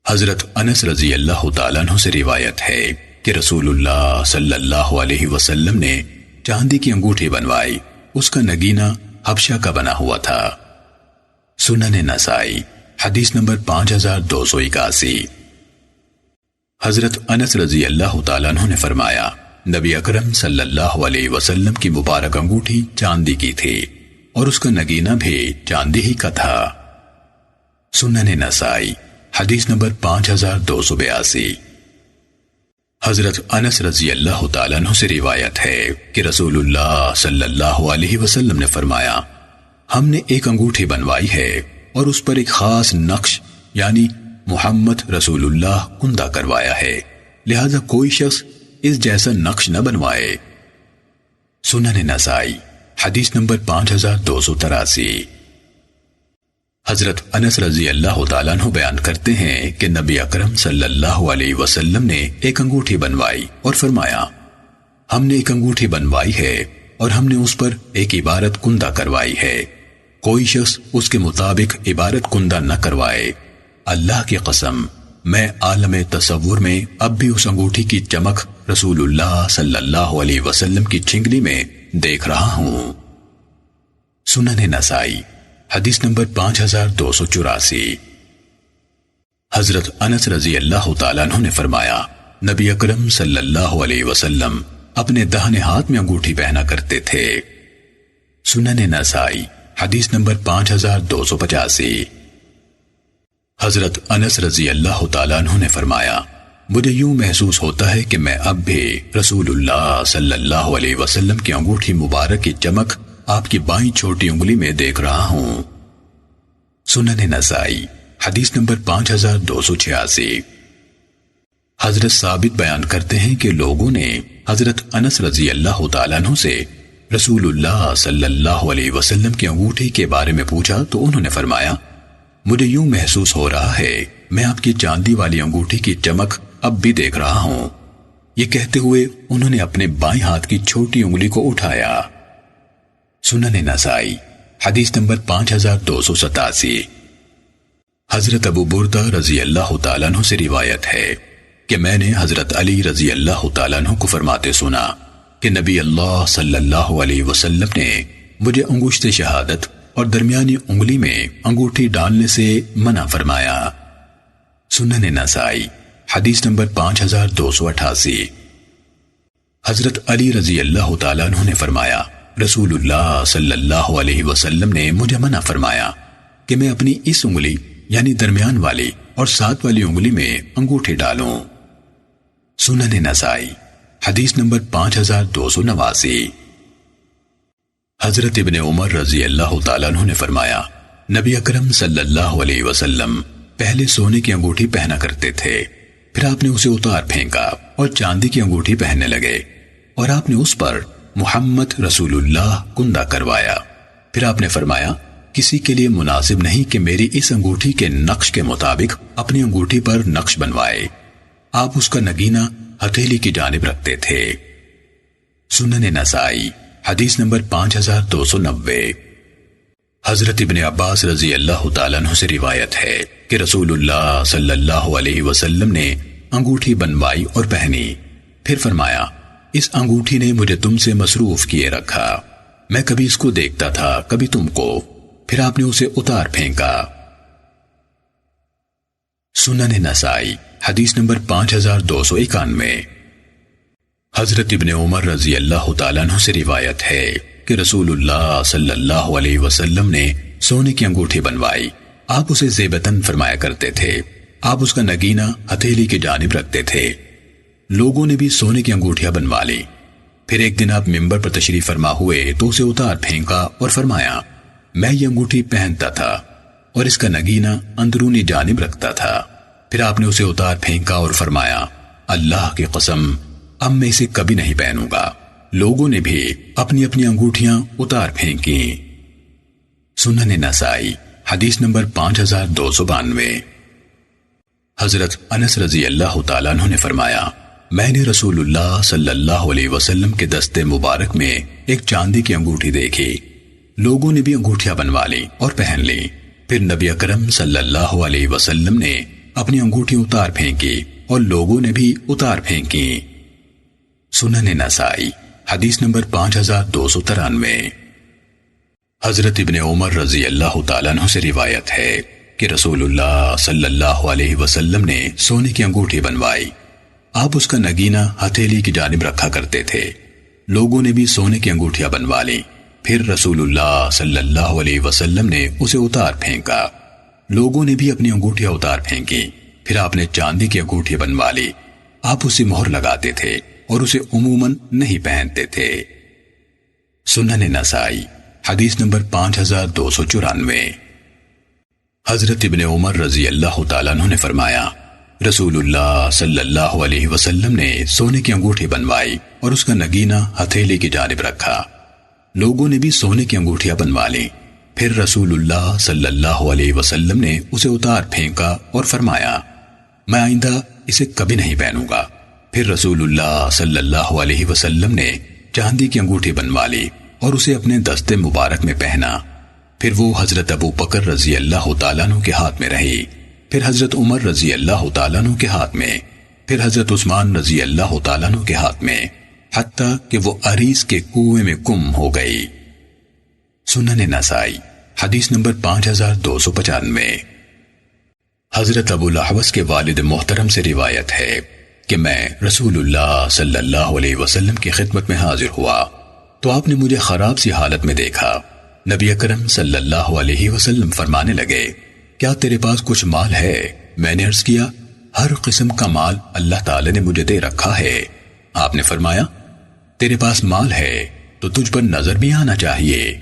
حضرت انس رضی اللہ تعالیٰ عنہ سے روایت ہے کہ رسول اللہ صلی اللہ علیہ وسلم نے چاندی کی انگوٹھی بنوائی، اس کا نگینہ حبشہ کا بنا ہوا تھا۔ سنن نسائی حدیث نمبر 5281۔ حضرت انس رضی اللہ تعالیٰ عنہ نے فرمایا، نبی اکرم صلی اللہ علیہ وسلم کی مبارک انگوٹھی چاندی کی تھی اور اس کا نگینہ بھی چاندی ہی کا تھا۔ سنن نسائی حدیث نمبر 5282۔ حضرت انس رضی اللہ تعالیٰ عنہ سے روایت ہے کہ رسول اللہ صلی اللہ علیہ وسلم نے فرمایا، ہم نے ایک انگوٹھی بنوائی ہے اور اس پر ایک خاص نقش یعنی محمد رسول اللہ کندہ کروایا ہے، لہذا کوئی شخص اس جیسا نقش نہ بنوائے۔ سنن نسائی حدیث نمبر 5283۔ حضرت انس رضی اللہ تعالیٰ عنہ بیان کرتے ہیں کہ نبی اکرم صلی اللہ علیہ وسلم نے ایک انگوٹھی بنوائی اور فرمایا، ہم نے ایک انگوٹھی بنوائی ہے اور ہم نے اس پر ایک عبارت کندہ کروائی ہے، کوئی شخص اس کے مطابق عبارت کندہ نہ کروائے۔ اللہ کی قسم میں عالم تصور میں اب بھی اس انگوٹھی کی چمک رسول اللہ صلی اللہ علیہ وسلم کی چنگلی میں دیکھ رہا ہوں۔ سنن نسائی حدیث نمبر 5284۔ حضرت انس رضی اللہ تعالیٰ عنہ نے فرمایا، نبی اکرم صلی اللہ علیہ وسلم اپنے داہنے ہاتھ میں انگوٹھی پہنا کرتے تھے۔ سنن نسائی حدیث نمبر 5285۔ حضرت انس رضی اللہ تعالیٰ عنہ نے فرمایا، مجھے یوں محسوس ہوتا ہے کہ میں اب بھی رسول اللہ صلی اللہ علیہ وسلم کی انگوٹھی مبارک کی چمک آپ کی بائیں چھوٹی انگلی میں دیکھ رہا ہوں۔ سنن نسائی حدیث نمبر 5286۔ حضرت ثابت بیان کرتے ہیں کہ لوگوں نے حضرت انس رضی اللہ تعالیٰ عنہ سے رسول اللہ صلی اللہ علیہ وسلم کی انگوٹھی کے بارے میں پوچھا تو انہوں نے فرمایا، مجھے یوں محسوس ہو رہا ہے میں آپ کی چاندی والی انگوٹھی کی چمک اب بھی دیکھ رہا ہوں۔ یہ کہتے ہوئے انہوں نے اپنے بائیں ہاتھ کی چھوٹی انگلی کو اٹھایا۔ سنن نسائی حدیث نمبر 5287۔ حضرت ابو بردہ رضی اللہ تعالیٰ عنہ سے روایت ہے کہ میں نے حضرت علی رضی اللہ تعالیٰ عنہ کو فرماتے سنا کہ نبی اللہ صلی اللہ علیہ وسلم نے مجھے انگشت شہادت اور درمیانی انگلی میں انگوٹھی ڈالنے سے منع فرمایا۔ سنن نسائی حدیث نمبر 5288۔ حضرت علی رضی اللہ تعالیٰ عنہ نے فرمایا، رسول اللہ صلی اللہ علیہ وسلم نے مجھے منع فرمایا کہ میں اپنی اس انگلی یعنی درمیان والی اور ساتھ والی انگلی میں انگوٹھی ڈالوں۔ سنن نسائی حدیث نمبر 5289۔ حضرت ابن عمر رضی اللہ تعالیٰ عنہ نے فرمایا، نبی اکرم صلی اللہ علیہ وسلم پہلے سونے کی انگوٹھی پہنا کرتے تھے، پھر آپ نے اسے اتار پھینکا اور چاندی کی انگوٹھی پہننے لگے، اور آپ نے اس پر محمد رسول اللہ کندہ کروایا۔ پھر آپ نے فرمایا، کسی کے لیے مناسب نہیں کہ میری اس انگوٹھی کے نقش کے مطابق اپنی انگوٹھی پر نقش بنوائے۔ آپ اس کا نگینہ ہتھیلی کی جانب رکھتے تھے۔ سنن نسائی حدیث نمبر 5290۔ حضرت ابن عباس رضی اللہ تعالیٰ عنہ سے روایت ہے کہ رسول اللہ صلی اللہ علیہ وسلم نے انگوٹھی بنوائی اور پہنی، پھر فرمایا اس انگوٹھی نے مجھے تم سے مصروف کیے رکھا، میں کبھی اس کو دیکھتا تھا کبھی تم کو، پھر آپ نے اسے اتار پھینکا۔ سنن نسائی حدیث نمبر 5291۔ حضرت ابن عمر رضی اللہ تعالیٰ عنہ سے روایت ہے کہ رسول اللہ صلی اللہ علیہ وسلم نے سونے کی انگوٹھی بنوائی، آپ اسے زیبتن فرمایا کرتے تھے، آپ اس کا نگینہ ہتھیلی کی جانب رکھتے تھے۔ لوگوں نے بھی سونے کی انگوٹھیاں بنوا لی۔ پھر ایک دن آپ ممبر پر تشریف فرما ہوئے تو اسے اتار پھینکا اور فرمایا میں یہ انگوٹھی پہنتا تھا اور اس کا نگینہ اندرونی جانب رکھتا تھا۔ پھر آپ نے اسے اتار پھینکا اور فرمایا اللہ کی قسم اب میں اسے کبھی نہیں پہنوں گا۔ لوگوں نے بھی اپنی اپنی انگوٹھیاں اتار پھینکی۔ سنن نسائی حدیث نمبر 5292۔ حضرت انس رضی اللہ تعالیٰ عنہ نے فرمایا میں نے رسول اللہ صلی اللہ علیہ وسلم کے دستے مبارک میں ایک چاندی کی انگوٹھی دیکھی، لوگوں نے بھی انگوٹھیاں بنوا لی اور پہن لی۔ پھر نبی اکرم صلی اللہ علیہ وسلم نے اپنی انگوٹھی اتار پھینکی اور لوگوں نے بھی اتار پھینکی۔ سنن نسائی حدیث نمبر 5293۔ حضرت ابن عمر رضی اللہ تعالیٰ عنہ سے روایت ہے کہ رسول اللہ صلی اللہ علیہ وسلم نے سونے کی انگوٹھی بنوائی، آپ اس کا نگینہ ہتھیلی کی جانب رکھا کرتے تھے۔ لوگوں نے بھی سونے کی انگوٹھیاں بنوا لی۔ پھر رسول اللہ صلی اللہ علیہ وسلم نے اسے اتار پھینکا، لوگوں نے بھی اپنی انگوٹھیاں اتار پھینکی۔ پھر آپ نے چاندی کی انگوٹھی بنوا لی، آپ اسے مہر لگاتے تھے اور اسے عموماً نہیں پہنتے تھے۔ سنن نسائی حدیث نمبر 5294۔ حضرت ابن عمر رضی اللہ تعالیٰ عنہ نے فرمایا رسول اللہ صلی اللہ علیہ وسلم نے سونے کی انگوٹھی بنوائی اور اس کا نگینہ ہتھیلی کی جانب رکھا، لوگوں نے بھی سونے کی انگوٹھیاں بنوا لی۔ پھر رسول اللہ صلی اللہ علیہ وسلم نے اسے اتار پھینکا اور فرمایا میں آئندہ اسے کبھی نہیں پہنوں گا۔ پھر رسول اللہ صلی اللہ علیہ وسلم نے چاندی کی انگوٹھی بنوا لی اور اسے اپنے دستے مبارک میں پہنا۔ پھر وہ حضرت ابو بکر رضی اللہ تعالیٰ عنہ کے ہاتھ میں رہی، پھر حضرت عمر رضی اللہ تعالیٰ عنہ کے ہاتھ میں، پھر حضرت عثمان رضی اللہ تعالیٰ عنہ کے ہاتھ میں، حتیٰ کہ وہ عریس کے کنویں میں گم ہو گئی۔ سنن نسائی حدیث نمبر 5295۔ حضرت ابو الاحوص کے والد محترم سے روایت ہے کہ میں رسول اللہ صلی اللہ علیہ وسلم کی خدمت میں حاضر ہوا تو آپ نے مجھے خراب سی حالت میں دیکھا۔ نبی اکرم صلی اللہ علیہ وسلم فرمانے لگے کیا تیرے پاس کچھ مال ہے؟ میں نے عرض کیا ہر قسم کا مال اللہ تعالی نے مجھے دے رکھا ہے۔ آپ نے فرمایا تیرے پاس مال ہے تو تجھ پر نظر بھی آنا چاہیے۔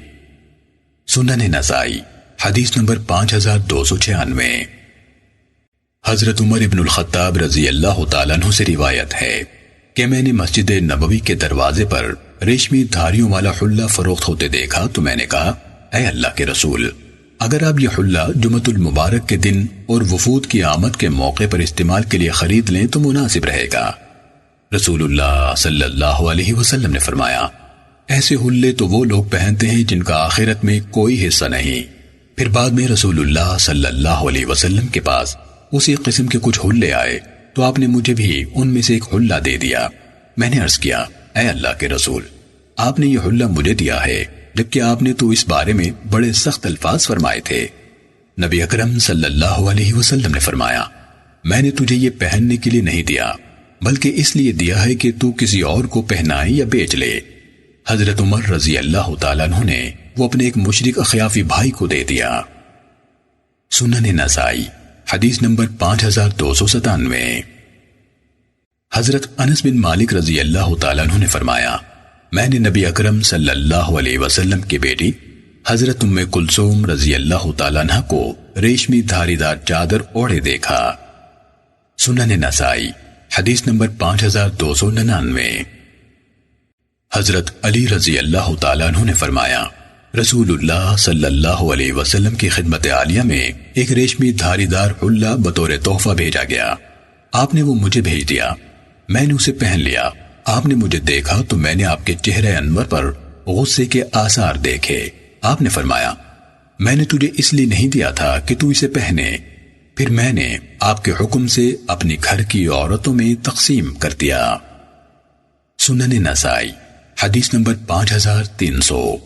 سنن نسائی حدیث نمبر 5296۔ حضرت عمر ابن الخطاب رضی اللہ تعالیٰ عنہ سے روایت ہے کہ میں نے مسجد نبوی کے دروازے پر ریشمی دھاریوں والا حلہ فروخت ہوتے دیکھا تو میں نے کہا اے اللہ کے رسول اگر آپ یہ حلہ جمعۃ المبارک کے دن اور وفود کی آمد کے موقع پر استعمال کے لیے خرید لیں تو مناسب رہے گا۔ رسول اللہ صلی اللہ علیہ وسلم نے فرمایا ایسے حلے تو وہ لوگ پہنتے ہیں جن کا آخرت میں کوئی حصہ نہیں۔ پھر بعد میں رسول اللہ صلی اللہ علیہ وسلم کے پاس اسی قسم کے کچھ حلے آئے تو آپ نے مجھے بھی ان میں سے ایک حلہ دے دیا۔ میں نے عرض کیا اے اللہ کے رسول آپ نے یہ حلہ مجھے دیا ہے جبکہ آپ نے تو اس بارے میں بڑے سخت الفاظ فرمائے تھے۔ نبی اکرم صلی اللہ علیہ وسلم نے فرمایا میں نے تجھے یہ پہننے کے لیے نہیں دیا بلکہ اس لیے دیا ہے کہ تو کسی اور کو پہنائے یا بیچ لے۔ حضرت عمر رضی اللہ تعالیٰ عنہ نے وہ اپنے ایک مشرک اخیافی بھائی کو دے دیا۔ سنن نسائی حدیث نمبر 5297۔ حضرت انس بن مالک رضی اللہ تعالیٰ عنہ نے فرمایا میں نے نبی اکرم صلی اللہ علیہ وسلم کی بیٹی حضرت ام کلثوم رضی اللہ تعالیٰ عنہ کو ریشمی دھاری دار چادر اوڑھے دیکھا۔ سنن نسائی حدیث نمبر 5299۔ حضرت علی رضی اللہ تعالیٰ عنہ نے فرمایا رسول اللہ صلی اللہ علیہ وسلم کی خدمت عالیہ میں ایک ریشمی دھاری دار حلہ بطور تحفہ بھیجا گیا۔ آپ نے وہ مجھے بھیج دیا، میں نے اسے پہن لیا۔ آپ نے مجھے دیکھا تو میں نے آپ کے چہرے انور پر غصے کے آثار دیکھے۔ آپ نے فرمایا، میں نے تجھے اس لیے نہیں دیا تھا کہ تو اسے پہنے۔ پھر میں نے آپ کے حکم سے اپنی گھر کی عورتوں میں تقسیم کر دیا۔ سنن نسائی حدیث نمبر 5300۔